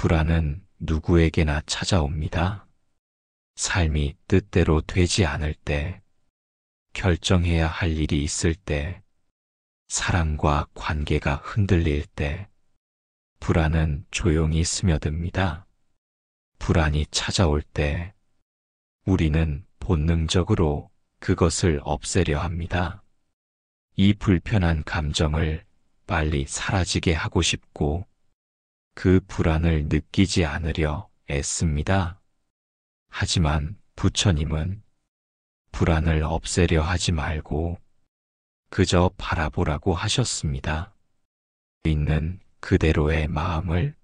불안은 누구에게나 찾아옵니다. 삶이 뜻대로 되지 않을 때, 결정해야 할 일이 있을 때, 사랑과 관계가 흔들릴 때, 불안은 조용히 스며듭니다. 불안이 찾아올 때, 우리는 본능적으로 그것을 없애려 합니다. 이 불편한 감정을 빨리 사라지게 하고 싶고, 그 불안을 느끼지 않으려 애씁니다. 하지만 부처님은 불안을 없애려 하지 말고 그저 바라보라고 하셨습니다. 있는 그대로의 마음을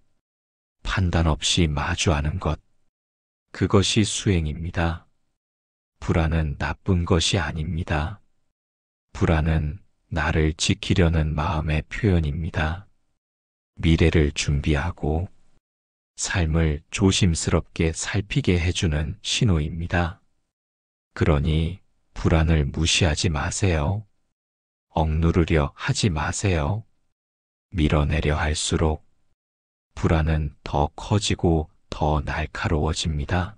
판단 없이 마주하는 것, 그것이 수행입니다. 불안은 나쁜 것이 아닙니다. 불안은 나를 지키려는 마음의 표현입니다. 미래를 준비하고 삶을 조심스럽게 살피게 해주는 신호입니다. 그러니 불안을 무시하지 마세요. 억누르려 하지 마세요. 밀어내려 할수록 불안은 더 커지고 더 날카로워집니다.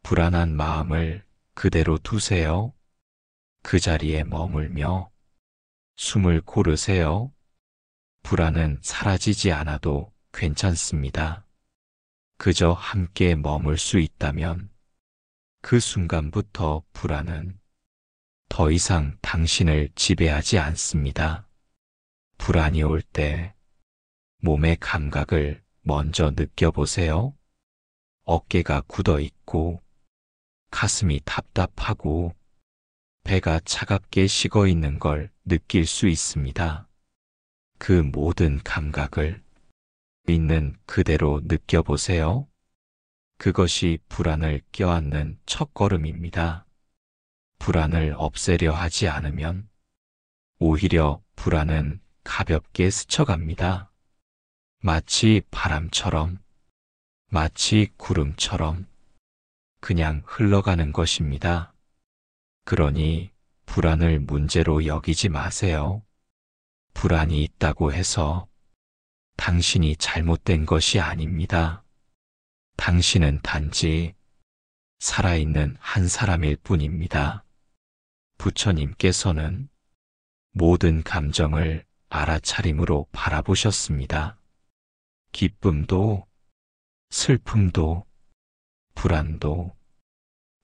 불안한 마음을 그대로 두세요. 그 자리에 머물며 숨을 고르세요. 불안은 사라지지 않아도 괜찮습니다. 그저 함께 머물 수 있다면 그 순간부터 불안은 더 이상 당신을 지배하지 않습니다. 불안이 올 때 몸의 감각을 먼저 느껴보세요. 어깨가 굳어 있고 가슴이 답답하고 배가 차갑게 식어 있는 걸 느낄 수 있습니다. 그 모든 감각을 있는 그대로 느껴보세요. 그것이 불안을 껴안는 첫걸음입니다. 불안을 없애려 하지 않으면 오히려 불안은 가볍게 스쳐갑니다. 마치 바람처럼, 마치 구름처럼 그냥 흘러가는 것입니다. 그러니 불안을 문제로 여기지 마세요. 불안이 있다고 해서 당신이 잘못된 것이 아닙니다. 당신은 단지 살아있는 한 사람일 뿐입니다. 부처님께서는 모든 감정을 알아차림으로 바라보셨습니다. 기쁨도, 슬픔도, 불안도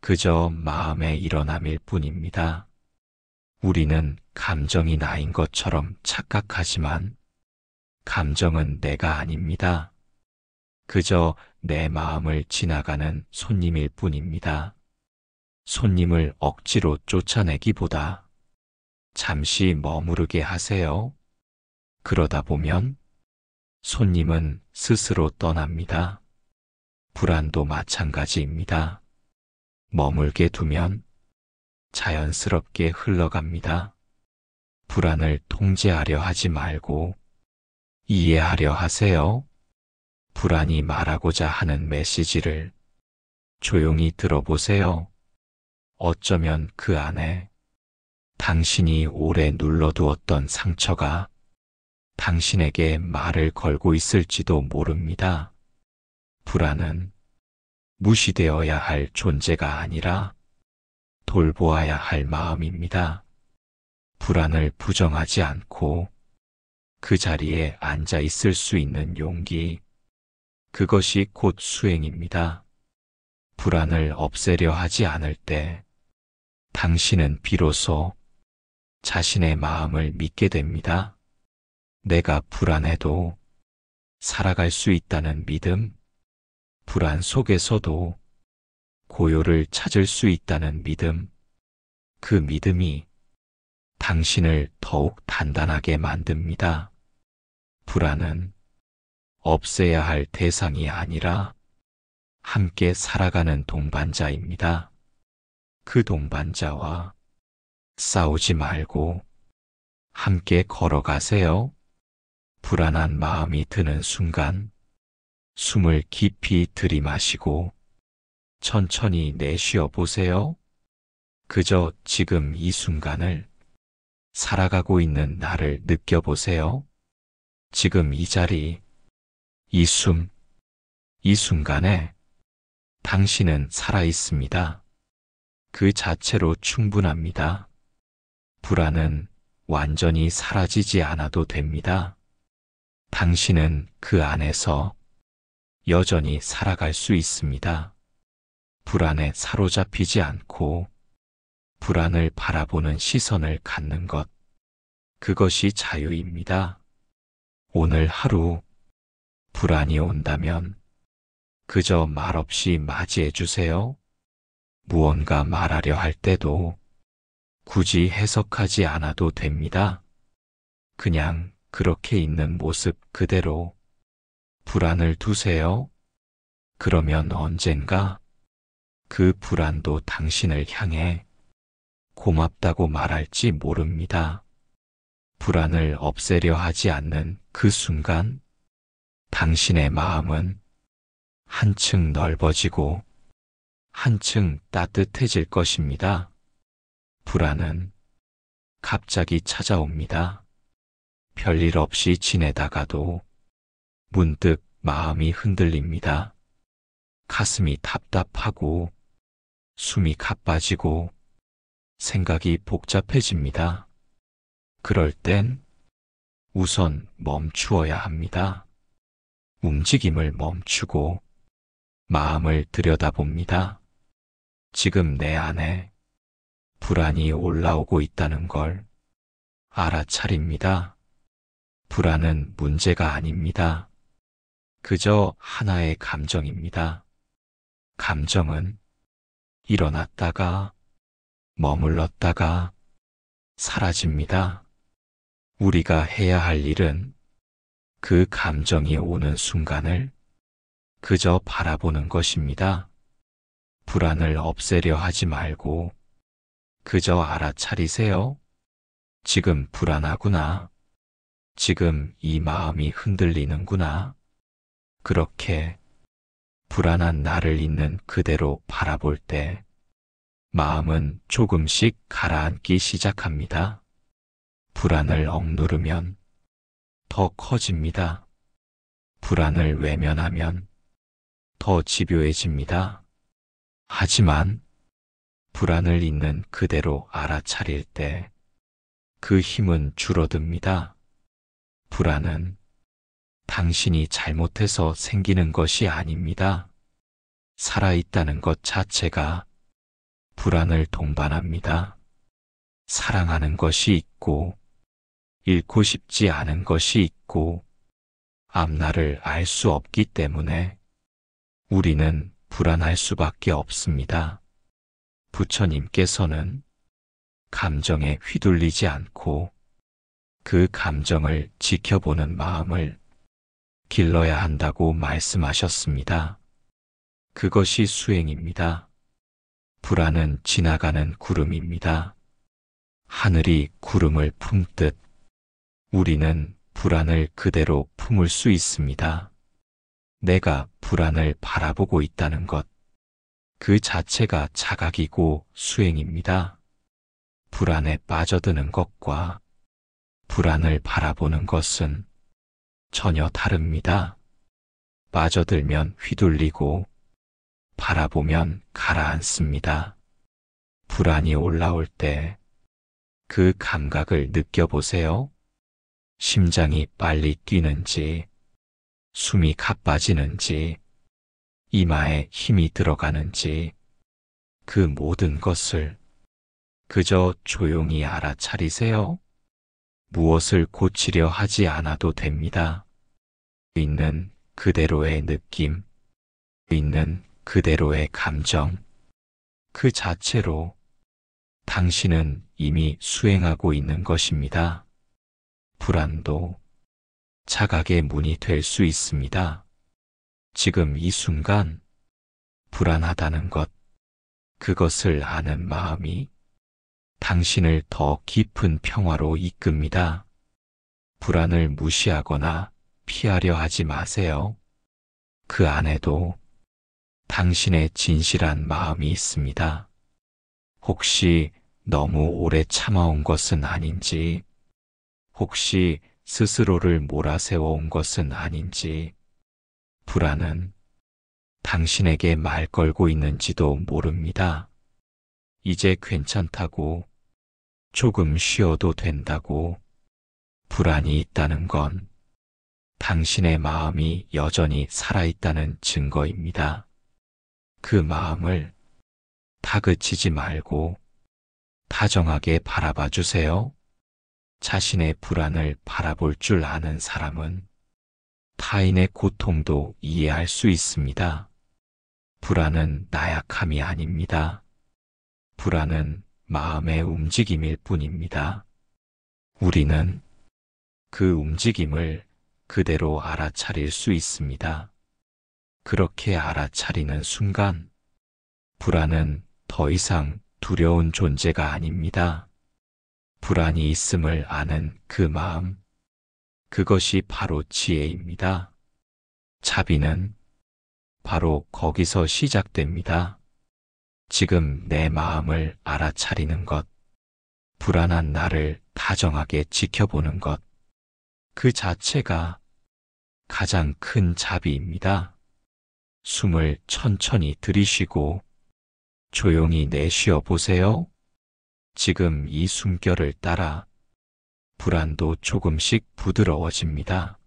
그저 마음의 일어남일 뿐입니다. 우리는 감정이 나인 것처럼 착각하지만 감정은 내가 아닙니다. 그저 내 마음을 지나가는 손님일 뿐입니다. 손님을 억지로 쫓아내기보다 잠시 머무르게 하세요. 그러다 보면 손님은 스스로 떠납니다. 불안도 마찬가지입니다. 머물게 두면 자연스럽게 흘러갑니다. 불안을 통제하려 하지 말고 이해하려 하세요. 불안이 말하고자 하는 메시지를 조용히 들어보세요. 어쩌면 그 안에 당신이 오래 눌러두었던 상처가 당신에게 말을 걸고 있을지도 모릅니다. 불안은 무시되어야 할 존재가 아니라 돌보아야 할 마음입니다. 불안을 부정하지 않고 그 자리에 앉아 있을 수 있는 용기, 그것이 곧 수행입니다. 불안을 없애려 하지 않을 때 당신은 비로소 자신의 마음을 믿게 됩니다. 내가 불안해도 살아갈 수 있다는 믿음, 불안 속에서도 고요를 찾을 수 있다는 믿음, 그 믿음이 당신을 더욱 단단하게 만듭니다. 불안은 없애야 할 대상이 아니라 함께 살아가는 동반자입니다. 그 동반자와 싸우지 말고 함께 걸어가세요. 불안한 마음이 드는 순간 숨을 깊이 들이마시고 천천히 내쉬어 보세요. 그저 지금 이 순간을 살아가고 있는 나를 느껴보세요. 지금 이 자리, 이 숨, 이 순간에 당신은 살아 있습니다. 그 자체로 충분합니다. 불안은 완전히 사라지지 않아도 됩니다. 당신은 그 안에서 여전히 살아갈 수 있습니다. 불안에 사로잡히지 않고 불안을 바라보는 시선을 갖는 것, 그것이 자유입니다. 오늘 하루 불안이 온다면 그저 말없이 맞이해 주세요. 무언가 말하려 할 때도 굳이 해석하지 않아도 됩니다. 그냥 그렇게 있는 모습 그대로 불안을 두세요. 그러면 언젠가 그 불안도 당신을 향해 고맙다고 말할지 모릅니다. 불안을 없애려 하지 않는 그 순간 당신의 마음은 한층 넓어지고 한층 따뜻해질 것입니다. 불안은 갑자기 찾아옵니다. 별일 없이 지내다가도 문득 마음이 흔들립니다. 가슴이 답답하고 숨이 가빠지고 생각이 복잡해집니다. 그럴 땐 우선 멈추어야 합니다. 움직임을 멈추고 마음을 들여다봅니다. 지금 내 안에 불안이 올라오고 있다는 걸 알아차립니다. 불안은 문제가 아닙니다. 그저 하나의 감정입니다. 감정은 일어났다가 머물렀다가 사라집니다. 우리가 해야 할 일은 그 감정이 오는 순간을 그저 바라보는 것입니다. 불안을 없애려 하지 말고 그저 알아차리세요. 지금 불안하구나. 지금 이 마음이 흔들리는구나. 그렇게 불안한 나를 있는 그대로 바라볼 때 마음은 조금씩 가라앉기 시작합니다. 불안을 억누르면 더 커집니다. 불안을 외면하면 더 집요해집니다. 하지만 불안을 있는 그대로 알아차릴 때 그 힘은 줄어듭니다. 불안은 당신이 잘못해서 생기는 것이 아닙니다. 살아있다는 것 자체가 불안을 동반합니다. 사랑하는 것이 있고 잃고 싶지 않은 것이 있고 앞날을 알 수 없기 때문에 우리는 불안할 수밖에 없습니다. 부처님께서는 감정에 휘둘리지 않고 그 감정을 지켜보는 마음을 길러야 한다고 말씀하셨습니다. 그것이 수행입니다. 불안은 지나가는 구름입니다. 하늘이 구름을 품듯 우리는 불안을 그대로 품을 수 있습니다. 내가 불안을 바라보고 있다는 것, 그 자체가 자각이고 수행입니다. 불안에 빠져드는 것과 불안을 바라보는 것은 전혀 다릅니다. 빠져들면 휘둘리고 바라보면 가라앉습니다. 불안이 올라올 때 그 감각을 느껴보세요. 심장이 빨리 뛰는지, 숨이 가빠지는지, 이마에 힘이 들어가는지, 그 모든 것을 그저 조용히 알아차리세요. 무엇을 고치려 하지 않아도 됩니다. 있는 그대로의 느낌, 있는 그대로의 감정, 그 자체로 당신은 이미 수행하고 있는 것입니다. 불안도 자각의 문이 될 수 있습니다. 지금 이 순간 불안하다는 것, 그것을 아는 마음이 당신을 더 깊은 평화로 이끕니다. 불안을 무시하거나 피하려 하지 마세요. 그 안에도 당신의 진실한 마음이 있습니다. 혹시 너무 오래 참아온 것은 아닌지, 혹시 스스로를 몰아세워온 것은 아닌지, 불안은 당신에게 말 걸고 있는지도 모릅니다. 이제 괜찮다고, 조금 쉬어도 된다고, 불안이 있다는 건 당신의 마음이 여전히 살아있다는 증거입니다. 그 마음을 다그치지 말고 다정하게 바라봐 주세요. 자신의 불안을 바라볼 줄 아는 사람은 타인의 고통도 이해할 수 있습니다. 불안은 나약함이 아닙니다. 불안은 마음의 움직임일 뿐입니다. 우리는 그 움직임을 그대로 알아차릴 수 있습니다. 그렇게 알아차리는 순간, 불안은 더 이상 두려운 존재가 아닙니다. 불안이 있음을 아는 그 마음, 그것이 바로 지혜입니다. 자비는 바로 거기서 시작됩니다. 지금 내 마음을 알아차리는 것, 불안한 나를 다정하게 지켜보는 것, 그 자체가 가장 큰 자비입니다. 숨을 천천히 들이쉬고 조용히 내쉬어 보세요. 지금 이 숨결을 따라 불안도 조금씩 부드러워집니다.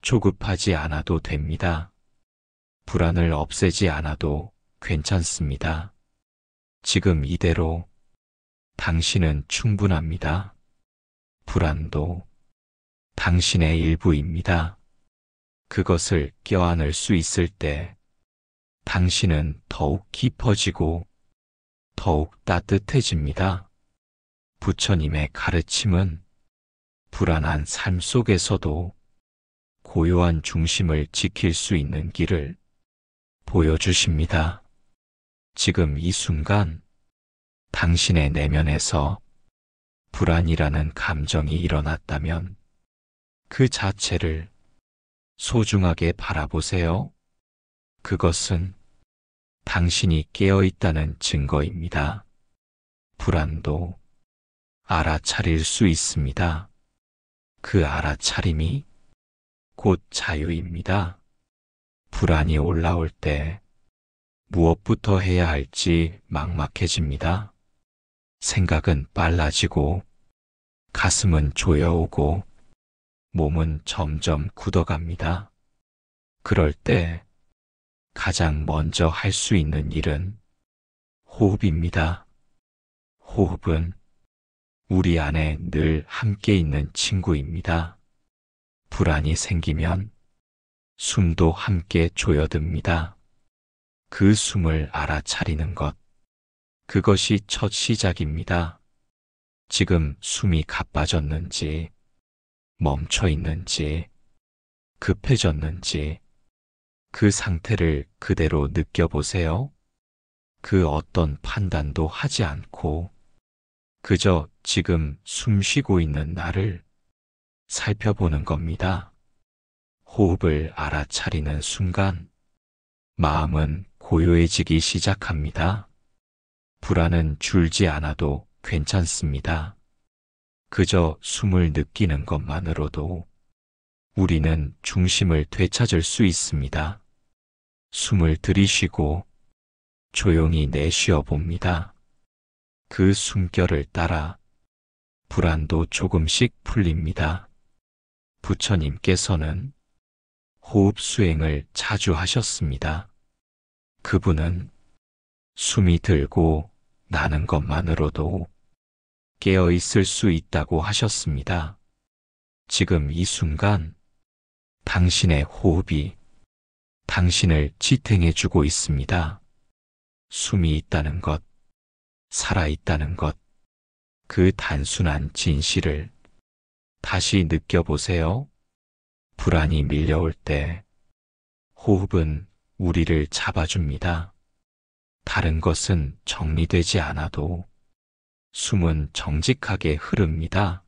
조급하지 않아도 됩니다. 불안을 없애지 않아도 괜찮습니다. 지금 이대로 당신은 충분합니다. 불안도 당신의 일부입니다. 그것을 껴안을 수 있을 때 당신은 더욱 깊어지고 더욱 따뜻해집니다. 부처님의 가르침은 불안한 삶 속에서도 고요한 중심을 지킬 수 있는 길을 보여주십니다. 지금 이 순간 당신의 내면에서 불안이라는 감정이 일어났다면 그 자체를 소중하게 바라보세요. 그것은 당신이 깨어있다는 증거입니다. 불안도 알아차릴 수 있습니다. 그 알아차림이 곧 자유입니다. 불안이 올라올 때 무엇부터 해야 할지 막막해집니다. 생각은 빨라지고 가슴은 조여오고 몸은 점점 굳어갑니다. 그럴 때 가장 먼저 할 수 있는 일은 호흡입니다. 호흡은 우리 안에 늘 함께 있는 친구입니다. 불안이 생기면 숨도 함께 조여듭니다. 그 숨을 알아차리는 것, 그것이 첫 시작입니다. 지금 숨이 가빠졌는지, 멈춰 있는지, 급해졌는지, 그 상태를 그대로 느껴보세요. 그 어떤 판단도 하지 않고 그저 지금 숨 쉬고 있는 나를 살펴보는 겁니다. 호흡을 알아차리는 순간 마음은 고요해지기 시작합니다. 불안은 줄지 않아도 괜찮습니다. 그저 숨을 느끼는 것만으로도 우리는 중심을 되찾을 수 있습니다. 숨을 들이쉬고 조용히 내쉬어 봅니다. 그 숨결을 따라 불안도 조금씩 풀립니다. 부처님께서는 호흡 수행을 자주 하셨습니다. 그분은 숨이 들고 나는 것만으로도 깨어 있을 수 있다고 하셨습니다. 지금 이 순간 당신의 호흡이 당신을 지탱해 주고 있습니다. 숨이 있다는 것, 살아있다는 것, 그 단순한 진실을 다시 느껴보세요. 불안이 밀려올 때 호흡은 우리를 잡아줍니다. 다른 것은 정리되지 않아도 숨은 정직하게 흐릅니다.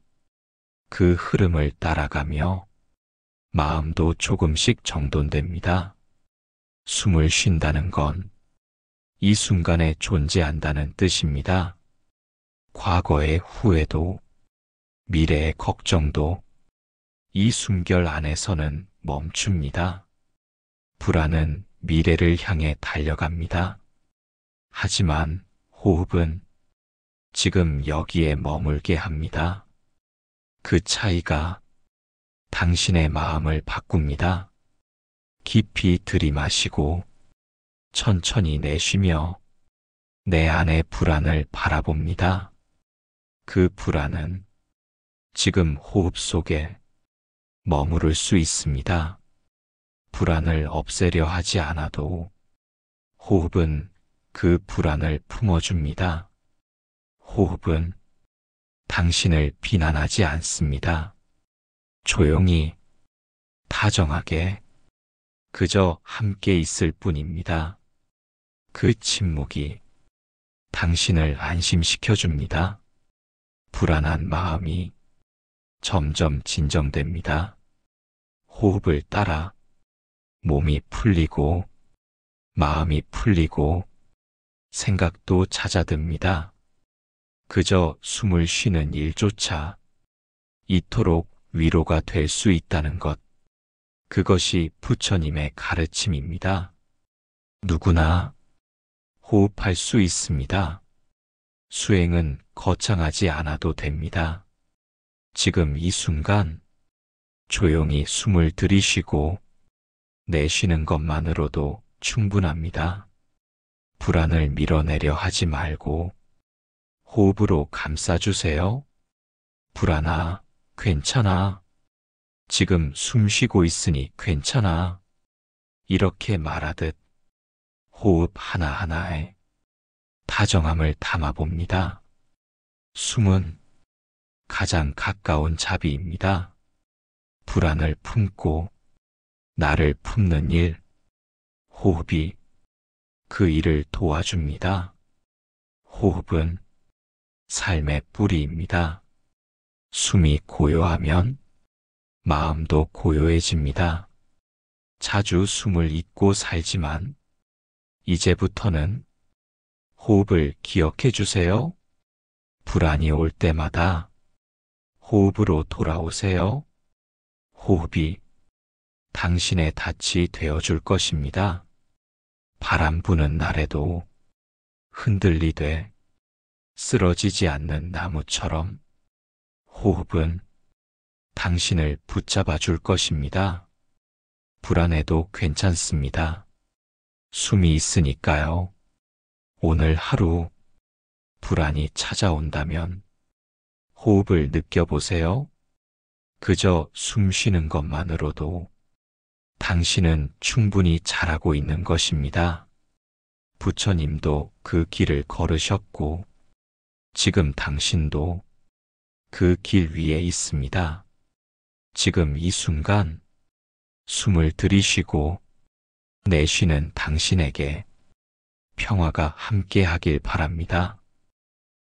그 흐름을 따라가며 마음도 조금씩 정돈됩니다. 숨을 쉰다는 건 이 순간에 존재한다는 뜻입니다. 과거의 후회도, 미래의 걱정도 이 숨결 안에서는 멈춥니다. 불안은 미래를 향해 달려갑니다. 하지만 호흡은 지금 여기에 머물게 합니다. 그 차이가 당신의 마음을 바꿉니다. 깊이 들이마시고 천천히 내쉬며 내 안의 불안을 바라봅니다. 그 불안은 지금 호흡 속에 머무를 수 있습니다. 불안을 없애려 하지 않아도 호흡은 그 불안을 품어줍니다. 호흡은 당신을 비난하지 않습니다. 조용히, 다정하게 그저 함께 있을 뿐입니다. 그 침묵이 당신을 안심시켜 줍니다. 불안한 마음이 점점 진정됩니다. 호흡을 따라 몸이 풀리고 마음이 풀리고 생각도 잦아듭니다. 그저 숨을 쉬는 일조차 이토록 위로가 될 수 있다는 것, 그것이 부처님의 가르침입니다. 누구나 호흡할 수 있습니다. 수행은 거창하지 않아도 됩니다. 지금 이 순간 조용히 숨을 들이쉬고 내쉬는 것만으로도 충분합니다. 불안을 밀어내려 하지 말고 호흡으로 감싸주세요. 불안아, 괜찮아. 지금 숨 쉬고 있으니 괜찮아. 이렇게 말하듯 호흡 하나하나에 다정함을 담아봅니다. 숨은 가장 가까운 자비입니다. 불안을 품고 나를 품는 일, 호흡이 그 일을 도와줍니다. 호흡은 삶의 뿌리입니다. 숨이 고요하면 마음도 고요해집니다. 자주 숨을 잊고 살지만 이제부터는 호흡을 기억해 주세요. 불안이 올 때마다 호흡으로 돌아오세요. 호흡이 당신의 닻이 되어줄 것입니다. 바람 부는 날에도 흔들리되 쓰러지지 않는 나무처럼 호흡은 당신을 붙잡아 줄 것입니다. 불안해도 괜찮습니다. 숨이 있으니까요. 오늘 하루 불안이 찾아온다면 호흡을 느껴보세요. 그저 숨 쉬는 것만으로도 당신은 충분히 잘하고 있는 것입니다. 부처님도 그 길을 걸으셨고 지금 당신도 그 길 위에 있습니다. 지금 이 순간 숨을 들이쉬고 내쉬는 당신에게 평화가 함께하길 바랍니다.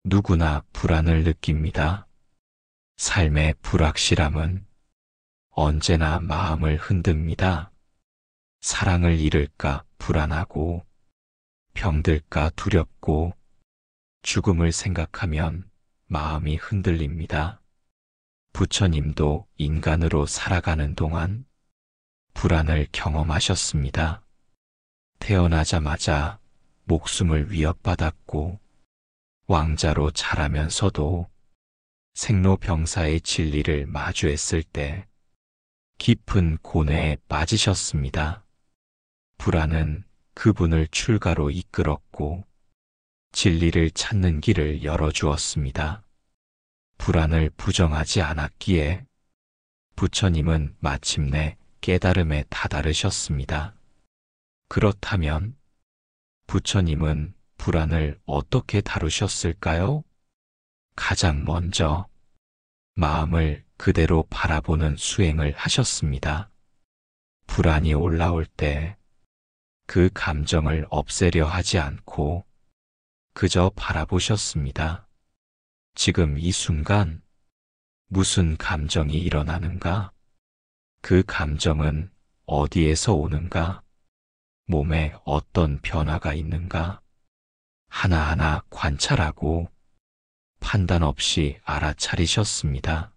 누구나 불안을 느낍니다. 삶의 불확실함은 언제나 마음을 흔듭니다. 사랑을 잃을까 불안하고 병들까 두렵고 죽음을 생각하면 마음이 흔들립니다. 부처님도 인간으로 살아가는 동안 불안을 경험하셨습니다. 태어나자마자 목숨을 위협받았고 왕자로 자라면서도 생로병사의 진리를 마주했을 때 깊은 고뇌에 빠지셨습니다. 불안은 그분을 출가로 이끌었고 진리를 찾는 길을 열어주었습니다. 불안을 부정하지 않았기에 부처님은 마침내 깨달음에 다다르셨습니다. 그렇다면 부처님은 불안을 어떻게 다루셨을까요? 가장 먼저 마음을 그대로 바라보는 수행을 하셨습니다. 불안이 올라올 때 그 감정을 없애려 하지 않고 그저 바라보셨습니다. 지금 이 순간 무슨 감정이 일어나는가? 그 감정은 어디에서 오는가? 몸에 어떤 변화가 있는가? 하나하나 관찰하고 판단 없이 알아차리셨습니다.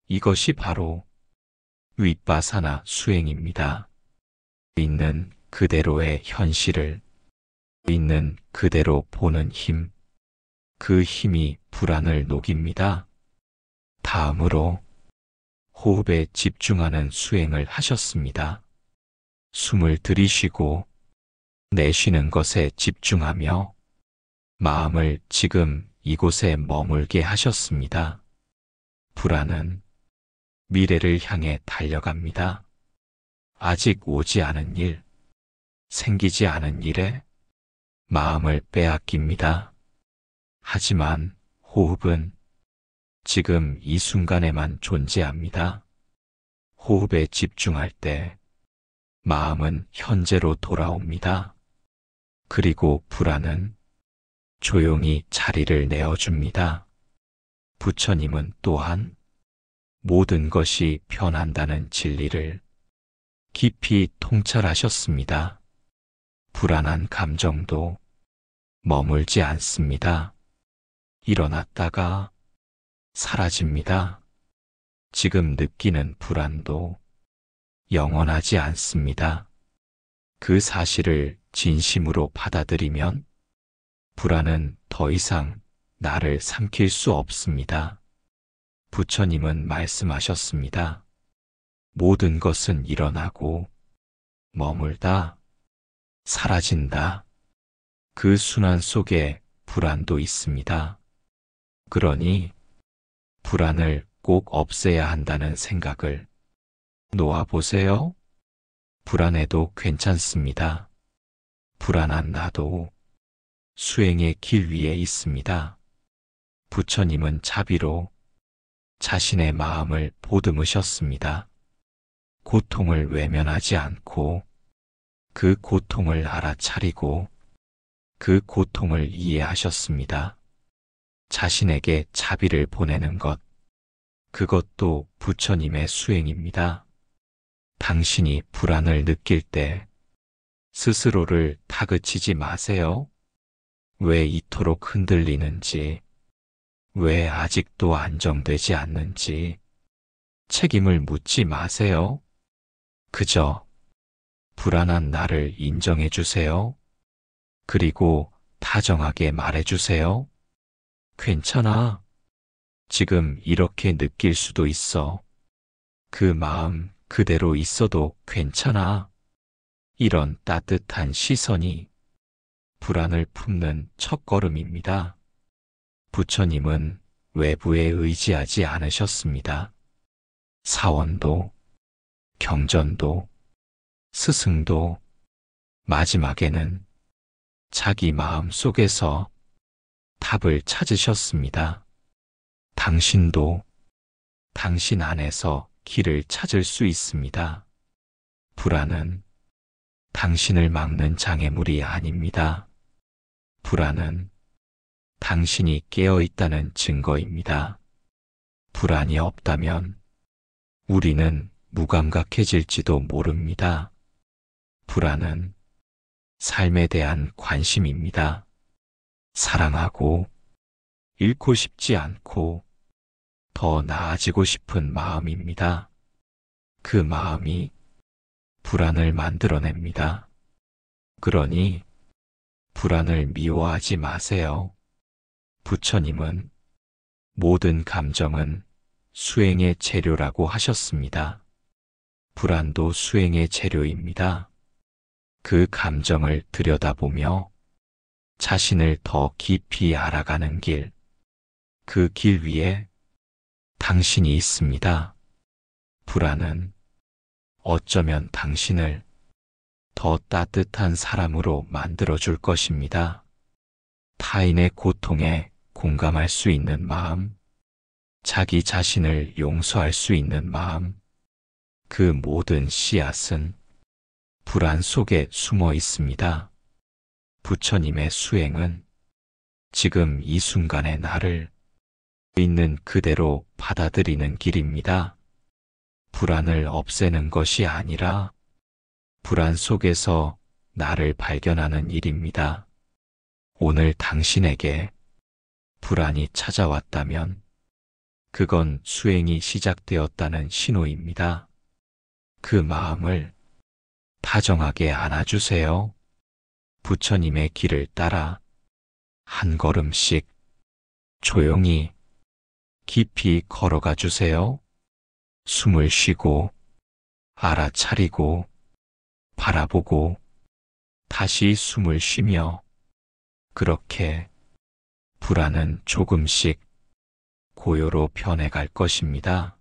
이것이 바로 윗바사나 수행입니다. 있는 그대로의 현실을 있는 그대로 보는 힘, 그 힘이 불안을 녹입니다. 다음으로 호흡에 집중하는 수행을 하셨습니다. 숨을 들이쉬고 내쉬는 것에 집중하며 마음을 지금 이곳에 머물게 하셨습니다. 불안은 미래를 향해 달려갑니다. 아직 오지 않은 일, 생기지 않은 일에 마음을 빼앗깁니다. 하지만 호흡은 지금 이 순간에만 존재합니다. 호흡에 집중할 때 마음은 현재로 돌아옵니다. 그리고 불안은 조용히 자리를 내어줍니다. 부처님은 또한 모든 것이 변한다는 진리를 깊이 통찰하셨습니다. 불안한 감정도 머물지 않습니다. 일어났다가 사라집니다. 지금 느끼는 불안도 영원하지 않습니다. 그 사실을 진심으로 받아들이면 불안은 더 이상 나를 삼킬 수 없습니다. 부처님은 말씀하셨습니다. 모든 것은 일어나고 머물다, 사라진다. 그 순환 속에 불안도 있습니다. 그러니 불안을 꼭 없애야 한다는 생각을 놓아보세요. 불안해도 괜찮습니다. 불안한 나도 수행의 길 위에 있습니다. 부처님은 자비로 자신의 마음을 보듬으셨습니다. 고통을 외면하지 않고 그 고통을 알아차리고 그 고통을 이해하셨습니다. 자신에게 자비를 보내는 것, 그것도 부처님의 수행입니다. 당신이 불안을 느낄 때 스스로를 다그치지 마세요. 왜 이토록 흔들리는지, 왜 아직도 안정되지 않는지 책임을 묻지 마세요. 그저 불안한 나를 인정해 주세요. 그리고 다정하게 말해 주세요. 괜찮아. 지금 이렇게 느낄 수도 있어. 그 마음 그대로 있어도 괜찮아. 이런 따뜻한 시선이 불안을 품는 첫걸음입니다. 부처님은 외부에 의지하지 않으셨습니다. 사원도, 경전도, 스승도 마지막에는 자기 마음 속에서 답을 찾으셨습니다. 당신도 당신 안에서 길을 찾을 수 있습니다. 불안은 당신을 막는 장애물이 아닙니다. 불안은 당신이 깨어 있다는 증거입니다. 불안이 없다면 우리는 무감각해질지도 모릅니다. 불안은 삶에 대한 관심입니다. 사랑하고 잃고 싶지 않고 더 나아지고 싶은 마음입니다. 그 마음이 불안을 만들어냅니다. 그러니 불안을 미워하지 마세요. 부처님은 모든 감정은 수행의 재료라고 하셨습니다. 불안도 수행의 재료입니다. 그 감정을 들여다보며 자신을 더 깊이 알아가는 길, 그 길 위에 당신이 있습니다. 불안은 어쩌면 당신을 더 따뜻한 사람으로 만들어줄 것입니다. 타인의 고통에 공감할 수 있는 마음, 자기 자신을 용서할 수 있는 마음, 그 모든 씨앗은 불안 속에 숨어 있습니다. 부처님의 수행은 지금 이 순간의 나를 있는 그대로 받아들이는 길입니다. 불안을 없애는 것이 아니라 불안 속에서 나를 발견하는 일입니다. 오늘 당신에게 불안이 찾아왔다면 그건 수행이 시작되었다는 신호입니다. 그 마음을 다정하게 안아주세요. 부처님의 길을 따라 한 걸음씩 조용히 깊이 걸어가 주세요. 숨을 쉬고 알아차리고 바라보고 다시 숨을 쉬며 그렇게 불안은 조금씩 고요로 변해갈 것입니다.